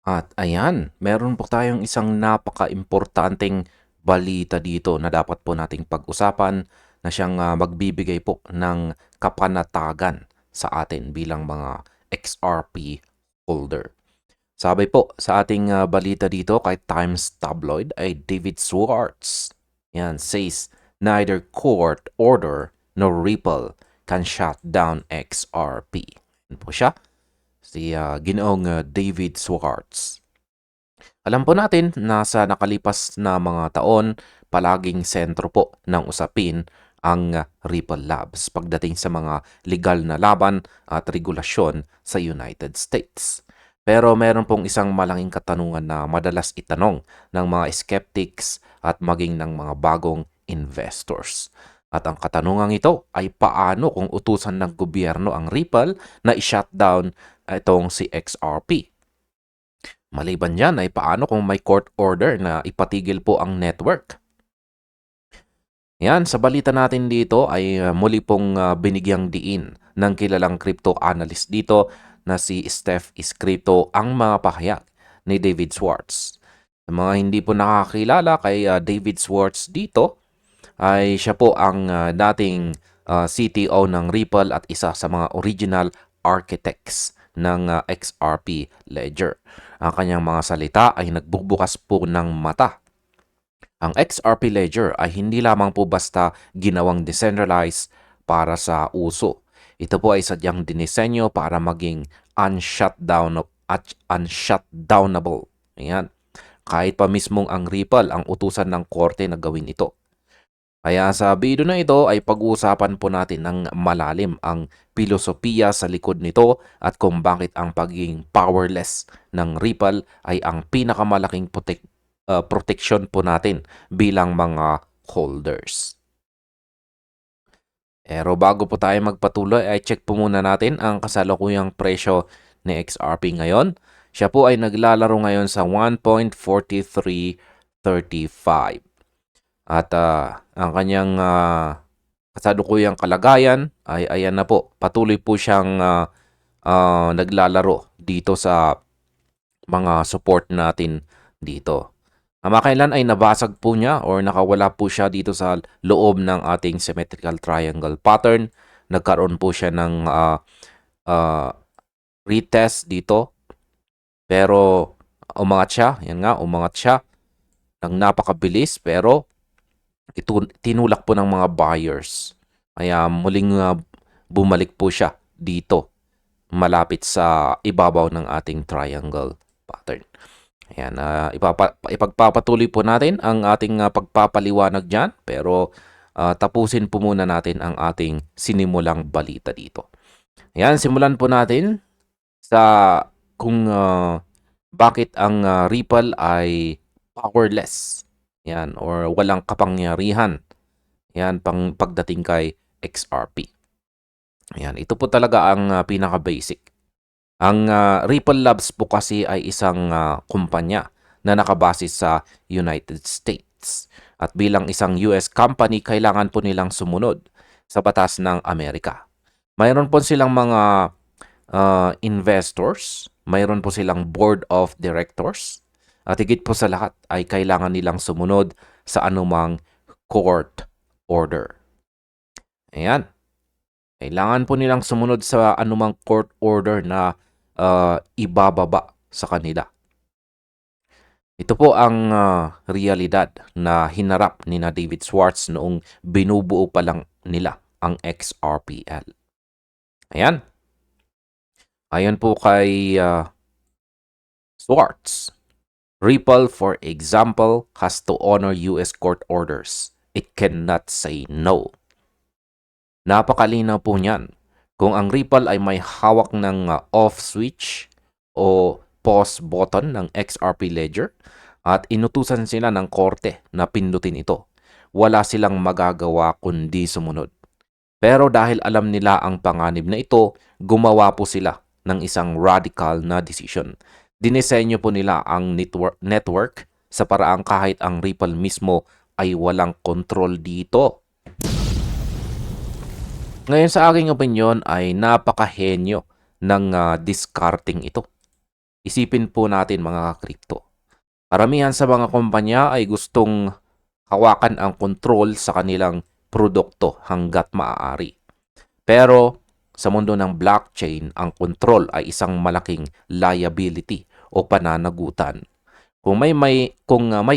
At ayan, meron po tayong isang napaka-importanteng balita dito na dapat po nating pag-usapan na siyang magbibigay po ng kapanatagan sa atin bilang mga XRP holder. Sabi po sa ating balita dito kay Times Tabloid ay David Schwartz. Yan, says neither court order nor Ripple can shut down XRP. Yan po siya, si Ginoong David Schwartz. Alam po natin na sa nakalipas na mga taon, palaging sentro po ng usapin ang Ripple Labs pagdating sa mga legal na laban at regulasyon sa United States. Pero meron pong isang malaking katanungan na madalas itanong ng mga skeptics at maging ng mga bagong investors. At ang katanungan ito ay paano kung utusan ng gobyerno ang Ripple na i-shutdown itong si XRP. Maliban dyan ay paano kung may court order na ipatigil po ang network? Yan, sa balita natin dito ay muli pong binigyang diin ng kilalang crypto analyst dito na si Steph Iscrito ang mga pahayag ni David Schwartz. Sa mga hindi po nakakilala kay David Schwartz dito, ay siya po ang dating CTO ng Ripple at isa sa mga original architects ng XRP Ledger. Ang kanyang mga salita ay nagbubukas po ng mata. Ang XRP Ledger ay hindi lamang po basta ginawang decentralized para sa uso. Ito po ay sadyang dinisenyo para maging unshutdownable. Ayan. Kahit pa mismong ang Ripple ang utusan ng korte na gawin ito. Kaya sa video na ito ay pag-uusapan po natin ng malalim ang filosofiya sa likod nito at kung bakit ang pagiging powerless ng Ripple ay ang pinakamalaking protection po natin bilang mga holders. Pero bago po tayo magpatuloy ay check po muna natin ang kasalukuyang presyo ni XRP ngayon. Siya po ay naglalaro ngayon sa 1.4335. At ang kanyang kasalukuyang kalagayan ay ayan na po. Patuloy po siyang naglalaro dito sa mga support natin dito. Kamakailan ay nabasag po niya or nakawala po siya dito sa loob ng ating symmetrical triangle pattern. Nagkaroon po siya ng retest dito. Pero umangat siya. Yan nga, umangat siya ng napakabilis pero tinulak po ng mga buyers. Kaya muling bumalik po siya dito malapit sa ibabaw ng ating triangle pattern. Ayan, ipagpapatuloy po natin ang ating pagpapaliwanag dyan pero tapusin po muna natin ang ating sinimulang balita dito. Ayan, simulan po natin sa kung bakit ang Ripple ay powerless. Yan, or walang kapangyarihan. Yan, pagdating kay XRP. Yan, ito po talaga ang pinaka-basic. Ang Ripple Labs po kasi ay isang kumpanya na nakabase sa United States. At bilang isang US company, kailangan po nilang sumunod sa batas ng Amerika. Mayroon po silang mga investors, mayroon po silang board of directors, at higit po sa lahat ay kailangan nilang sumunod sa anumang court order. Ayan. Kailangan po nilang sumunod sa anumang court order na ibababa sa kanila. Ito po ang realidad na hinarap ni na David Schwartz noong binubuo pa lang nila ang XRPL. Ayan. Ayon po kay Schwartz, Ripple, for example, has to honor US court orders. It cannot say no. Napakalinaw po niyan. Kung ang Ripple ay may hawak ng off switch o pause button ng XRP Ledger at inutusan sila ng korte na pindutin ito, wala silang magagawa kundi sumunod. Pero dahil alam nila ang panganib na ito, gumawa po sila ng isang radical na decision. Dinisenyo po nila ang network sa paraang kahit ang Ripple mismo ay walang control dito. Ngayon sa aking opinion ay napakahenyo ng discarding ito. Isipin po natin mga kripto. Karamihan sa mga kumpanya ay gustong hawakan ang kontrol sa kanilang produkto hanggat maaari. Pero sa mundo ng blockchain, ang kontrol ay isang malaking liability o pananagutan. Kung may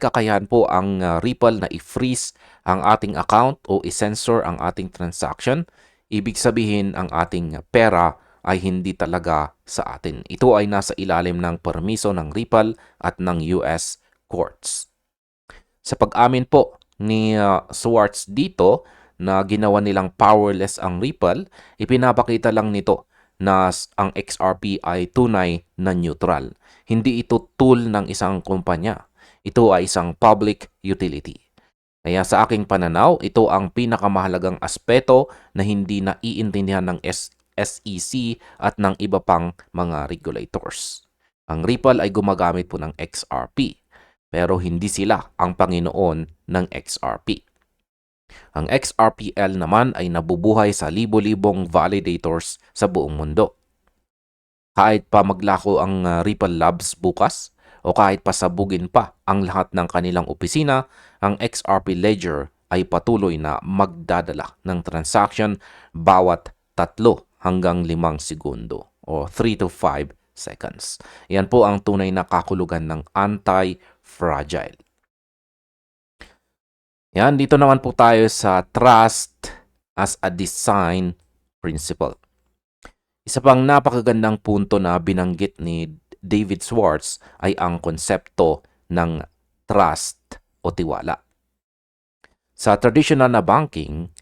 kakayahan po ang Ripple na i-freeze ang ating account o i-censor ang ating transaction, ibig sabihin ang ating pera ay hindi talaga sa atin. Ito ay nasa ilalim ng permiso ng Ripple at ng US courts. Sa pag-amin po ni Schwartz dito na ginawa nilang powerless ang Ripple, ipinapakita lang nito na ang XRP ay tunay na neutral. Hindi ito tool ng isang kumpanya. Ito ay isang public utility. Kaya sa aking pananaw, ito ang pinakamahalagang aspeto na hindi naiintindihan ng SEC at ng iba pang mga regulators. Ang Ripple ay gumagamit po ng XRP, pero hindi sila ang Panginoon ng XRP. Ang XRPL naman ay nabubuhay sa libo-libong validators sa buong mundo. Kahit pa maglako ang Ripple Labs bukas o kahit pa sabugin pa ang lahat ng kanilang opisina, ang XRP Ledger ay patuloy na magdadala ng transaction bawat 3 hanggang 5 segundo o 3 to 5 seconds. Yan po ang tunay na kakulugan ng anti-fragile. Yan, dito naman po tayo sa trust as a design principle. Isa pang napakagandang punto na binanggit ni David Schwartz ay ang konsepto ng trust o tiwala. Sa traditional na banking,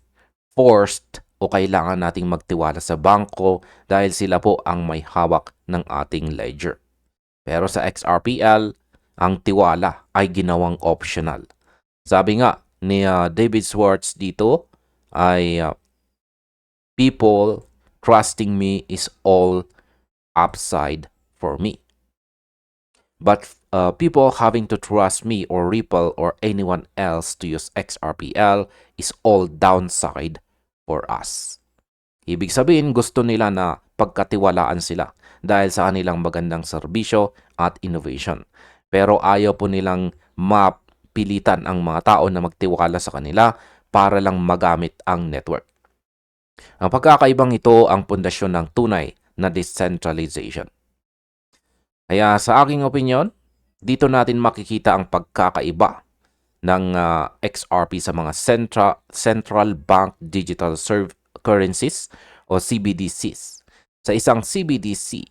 forced o kailangan nating magtiwala sa bangko dahil sila po ang may hawak ng ating ledger. Pero sa XRPL, ang tiwala ay ginawang optional. Sabi nga ni David Schwartz dito ay people trusting me is all upside for me. But people having to trust me or Ripple or anyone else to use XRPL is all downside for us. Ibig sabihin, gusto nila na pagkatiwalaan sila dahil sa kanilang magandang serbisyo at innovation. Pero ayaw po nilang mapilitan ang mga tao na magtiwala sa kanila para lang magamit ang network. Ang pagkakaibang ito ang pundasyon ng tunay na decentralization. Kaya sa aking opinion, dito natin makikita ang pagkakaiba ng XRP sa mga Central Bank Digital Currencies o CBDCs. Sa isang CBDC,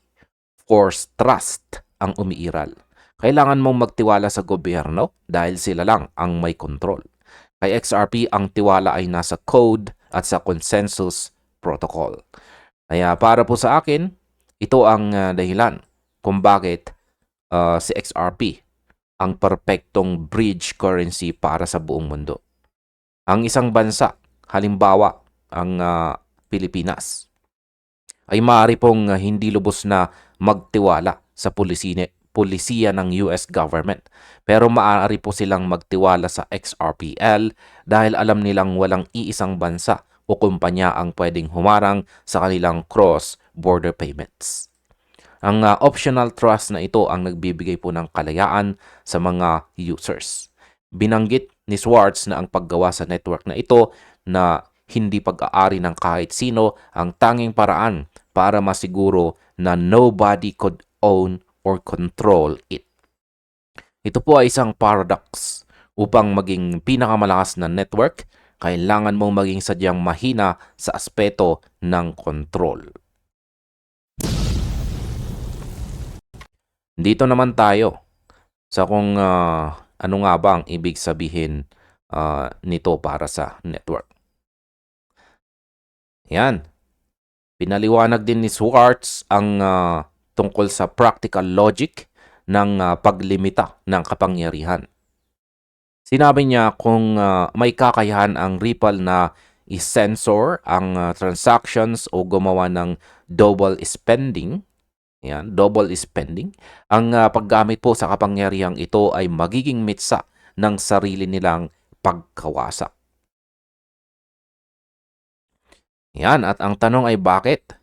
forced trust ang umiiral. Kailangan mong magtiwala sa gobyerno dahil sila lang ang may control. Kay XRP, ang tiwala ay nasa code at sa consensus protocol. Kaya para po sa akin, ito ang dahilan kung bakit si XRP ang perpektong bridge currency para sa buong mundo. Ang isang bansa, halimbawa ang Pilipinas, ay maaari pong hindi lubos na magtiwala sa pulisiya ng US government. Pero maaari po silang magtiwala sa XRPL dahil alam nilang walang iisang bansa o kumpanya ang pwedeng humarang sa kanilang cross-border payments. Ang optional trust na ito ang nagbibigay po ng kalayaan sa mga users. Binanggit ni Schwartz na ang paggawa sa network na ito na hindi pag-aari ng kahit sino ang tanging paraan para masiguro na nobody could own or control it. Ito po ay isang paradox. Upang maging pinakamalakas na network, kailangan mong maging sadyang mahina sa aspeto ng control. Dito naman tayo sa kung ano nga ba ang ibig sabihin nito para sa network. Yan. Pinaliwanag din ni Schwartz ang tungkol sa practical logic ng paglimita ng kapangyarihan. Sinabi niya kung may kakayahan ang Ripple na i-censor ang transactions o gumawa ng double spending, ang paggamit po sa kapangyarihang ito ay magiging mitsa ng sarili nilang pagkawasak. Yan, at ang tanong ay bakit?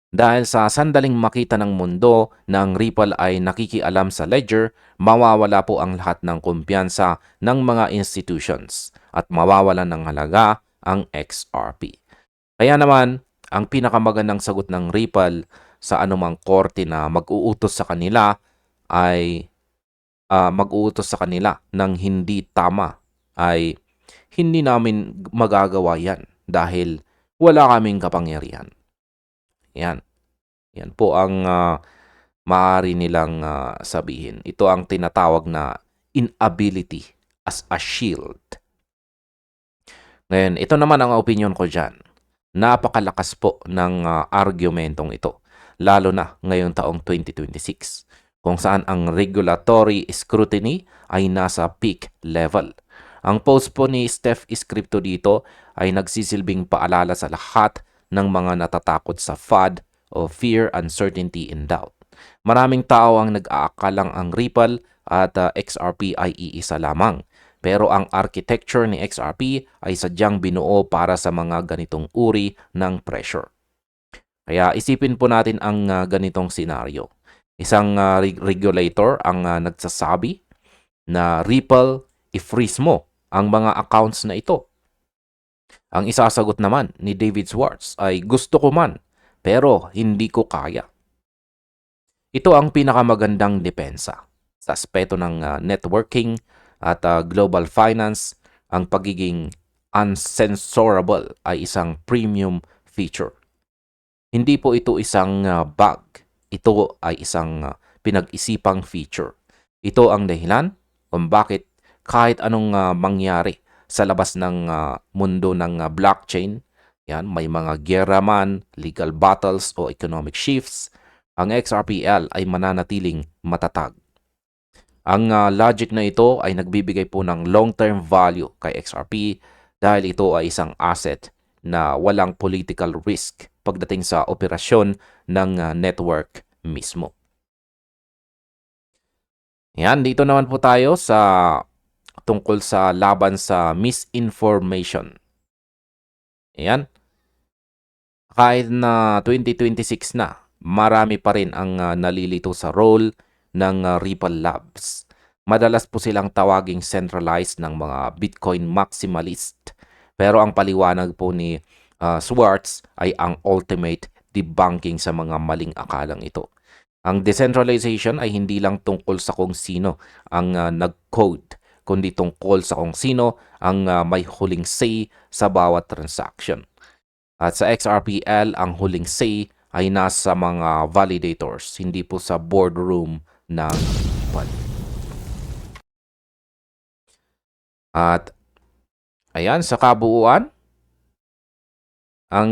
Dahil sa sandaling makita ng mundo na ang Ripple ay nakikialam sa ledger, mawawala po ang lahat ng kumpiyansa ng mga institutions at mawawalan ng halaga ang XRP. Kaya naman, ang pinakamagandang sagot ng Ripple sa anumang korte na mag-uutos sa kanila ay mag-uutos sa kanila ng hindi tama ay hindi namin magagawa yan dahil wala kaming kapangyarihan. Yan. Yan po ang maaari nilang sabihin. Ito ang tinatawag na inability as a shield. Ngayon, ito naman ang opinion ko dyan. Napakalakas po ng argumentong ito, lalo na ngayong taong 2026, kung saan ang regulatory scrutiny ay nasa peak level. Ang post po ni Steph Iscripto dito ay nagsisilbing paalala sa lahat ng mga natatakot sa FUD o Fear, Uncertainty, and Doubt. Maraming tao ang nag-aakalang ang Ripple at XRP ay iisa lamang. Pero ang architecture ni XRP ay sadyang binuo para sa mga ganitong uri ng pressure. Kaya isipin po natin ang ganitong senaryo. Isang regulator ang nagsasabi na Ripple, i-freeze mo ang mga accounts na ito. Ang isasagot naman ni David Schwartz ay gusto ko man, pero hindi ko kaya. Ito ang pinakamagandang depensa sa aspeto ng networking at global finance. Ang pagiging uncensorable ay isang premium feature. Hindi po ito isang bug. Ito ay isang pinag-isipang feature. Ito ang dahilan kung bakit kahit anong mangyari sa labas ng mundo ng blockchain, yan, may mga gera man, legal battles o economic shifts, ang XRPL ay mananatiling matatag. Ang logic na ito ay nagbibigay po ng long-term value kay XRP dahil ito ay isang asset na walang political risk pagdating sa operasyon ng network mismo. Yan, dito naman po tayo sa tungkol sa laban sa misinformation. Yan. Kahit na 2026 na, marami pa rin ang nalilito sa role ng Ripple Labs. Madalas po silang tawaging centralized ng mga Bitcoin maximalist. Pero ang paliwanag po ni Schwartz ay ang ultimate debunking sa mga maling akalang ito. Ang decentralization ay hindi lang tungkol sa kung sino ang nag-code, kundi tungkol sa kung sino ang may huling say sa bawat transaction. At sa XRPL, ang huling say ay nasa mga validators, hindi po sa boardroom ng Ripple. At ayan, sa kabuuan, ang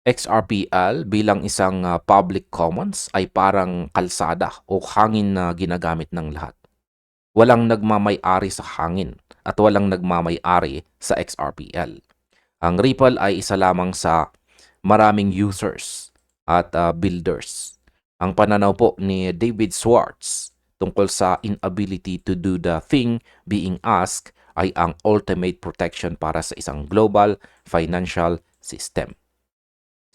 XRPL bilang isang public commons ay parang kalsada o hangin na ginagamit ng lahat. Walang nagmamay-ari sa hangin at walang nagmamay-ari sa XRPL. Ang Ripple ay isa lamang sa maraming users at builders. Ang pananaw po ni David Schwartz tungkol sa inability to do the thing being asked ay ang ultimate protection para sa isang global financial system.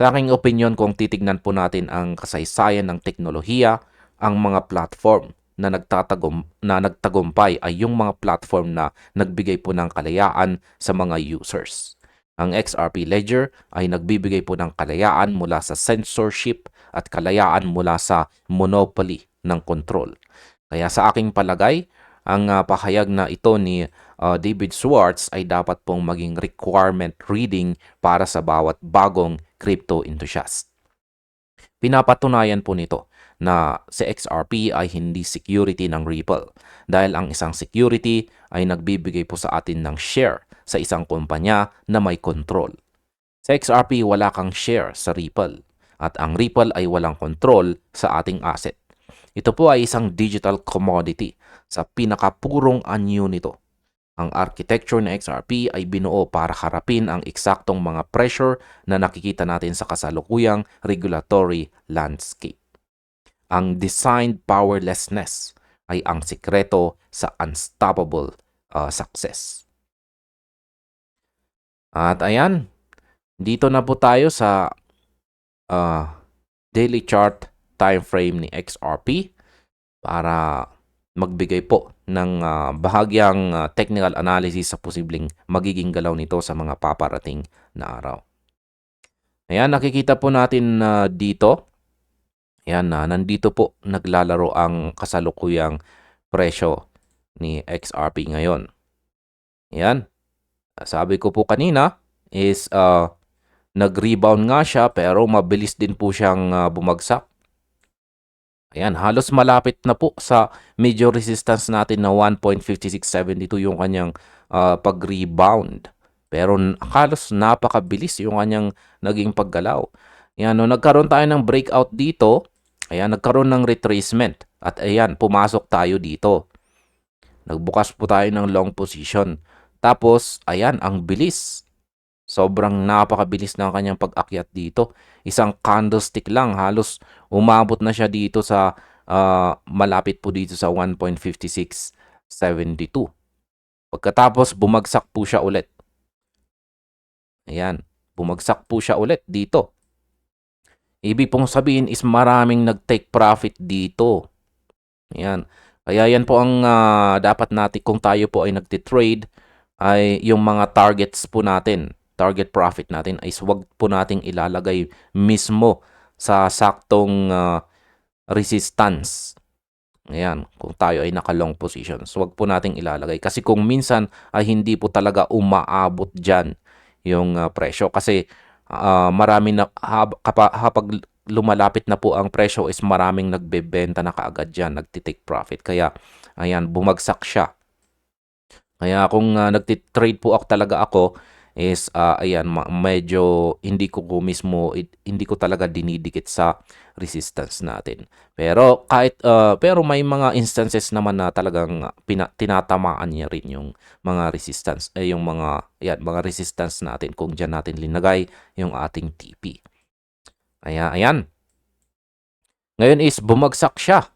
Sa aking opinion, kung titignan po natin ang kasaysayan ng teknolohiya, ang mga platform na nagtagumpay ay yung mga platform na nagbigay po ng kalayaan sa mga users. Ang XRP Ledger ay nagbibigay po ng kalayaan mula sa censorship at kalayaan mula sa monopoly ng control. Kaya sa aking palagay, ang pahayag na ito ni David Schwartz ay dapat pong maging requirement reading para sa bawat bagong crypto enthusiast. Pinapatunayan po nito na si XRP ay hindi security ng Ripple dahil ang isang security ay nagbibigay po sa atin ng share sa isang kumpanya na may control. Sa XRP, wala kang share sa Ripple at ang Ripple ay walang control sa ating asset. Ito po ay isang digital commodity sa pinakapurong anyo nito. Ang architecture ng XRP ay binuo para harapin ang eksaktong mga pressure na nakikita natin sa kasalukuyang regulatory landscape. Ang designed powerlessness ay ang sikreto sa unstoppable success. At ayan, dito na po tayo sa daily chart time frame ni XRP para magbigay po ng bahagyang technical analysis sa posibleng magiging galaw nito sa mga paparating na araw. Ayan, nakikita po natin dito. Ayan, nandito po naglalaro ang kasalukuyang presyo ni XRP ngayon. Ayan, sabi ko po kanina is nag-rebound nga siya pero mabilis din po siyang bumagsak. Ayan, halos malapit na po sa major resistance natin na 1.5672 yung kanyang pag-rebound. Pero halos napakabilis yung kanyang naging paggalaw. Ayan, no, nagkaroon tayo ng breakout dito. Ayan, nagkaroon ng retracement. At ayan, pumasok tayo dito. Nagbukas po tayo ng long position. Tapos, ayan, ang bilis. Sobrang napakabilis ng kanyang pag-akyat dito. Isang candlestick lang, halos umabot na siya dito sa malapit po dito sa 1.5672. Pagkatapos, bumagsak po siya ulit. Ayan, bumagsak po siya ulit dito. Ibig pong sabihin is maraming nag-take profit dito. Ayan. Kaya yan po ang dapat natin kung tayo po ay nagtitrade ay yung mga targets po natin, target profit natin ay wag po nating ilalagay mismo sa saktong resistance. Ayan, kung tayo ay naka-long position. So, wag po nating ilalagay. Kasi kung minsan ay hindi po talaga umaabot dyan yung presyo. Kasi marami na, kapag lumalapit na po ang presyo is maraming nagbebenta na kaagad dyan, nagtitake profit. Kaya, ayan, bumagsak siya. Kaya kung nagtitrade po talaga ako is ayan, medyo hindi ko mismo, hindi ko talaga dinidikit sa resistance natin. Pero kahit pero may mga instances naman na talagang tinatamaan niya rin yung mga resistance, yung mga resistance natin kung diyan natin linagay yung ating TP. Ayan. Ngayon is bumagsak siya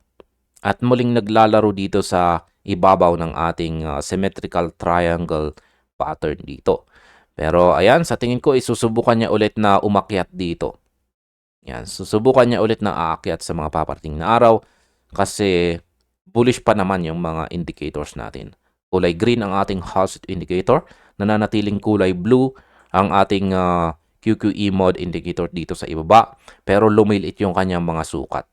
at muling naglalaro dito sa ibabaw ng ating symmetrical triangle pattern dito. Pero ayan, sa tingin ko isusubukan niya ulit na umakyat dito. Yan, susubukan niya ulit na aakyat sa mga paparating na araw kasi bullish pa naman yung mga indicators natin. Kulay green ang ating Hall Street indicator, nananatiling kulay blue ang ating QQE mode indicator dito sa ibaba, pero lumiliit yung kanyang mga sukat.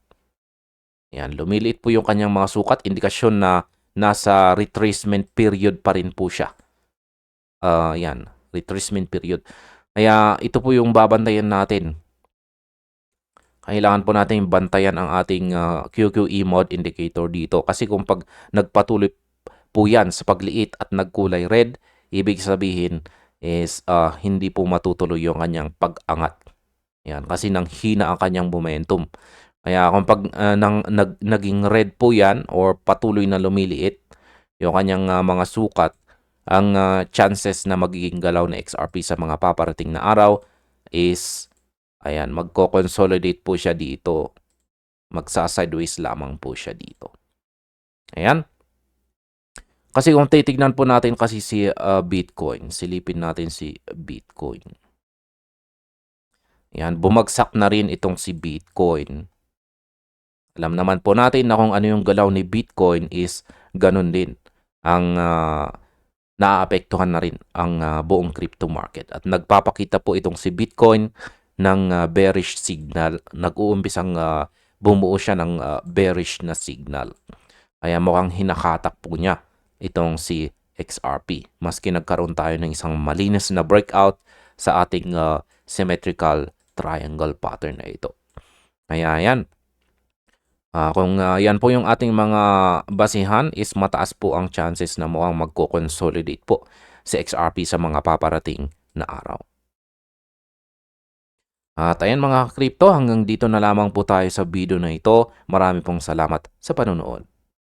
Yan, lumiliit po yung kanyang mga sukat, indikasyon na nasa retracement period pa rin po siya. Yan, retracement period. Kaya ito po yung babantayan natin. Kailangan po natin bantayan ang ating QQE mode indicator dito. Kasi kung pag nagpatuloy po yan sa pagliit at nagkulay red, ibig sabihin is hindi po matutuloy yung kanyang pag-angat. Yan, kasi nang hina ang kanyang momentum. Kaya kung pag naging red po yan or patuloy na lumiliit yung kanyang mga sukat, ang chances na magiging galaw na XRP sa mga paparating na araw is ayan, magko-consolidate po siya dito. Magsa-sideways lamang po siya dito. Ayan. Kasi kung titignan po natin kasi si Bitcoin, silipin natin si Bitcoin. Ayan, bumagsak na rin itong si Bitcoin. Alam naman po natin na kung ano yung galaw ni Bitcoin is ganun din. Ang naapektuhan na rin ang buong crypto market. At nagpapakita po itong si Bitcoin ng bearish signal. Nag-uumpisang bumuo siya ng bearish na signal. Kaya mukhang hinakatak po niya itong si XRP. Maski nagkaroon tayo ng isang malinis na breakout sa ating symmetrical triangle pattern na ito. Kaya yan. Kung yan po yung ating mga basihan is mataas po ang chances na mukhang magko-consolidate po si XRP sa mga paparating na araw. At ayan mga crypto, hanggang dito na lamang po tayo sa video na ito. Marami pong salamat sa panonood.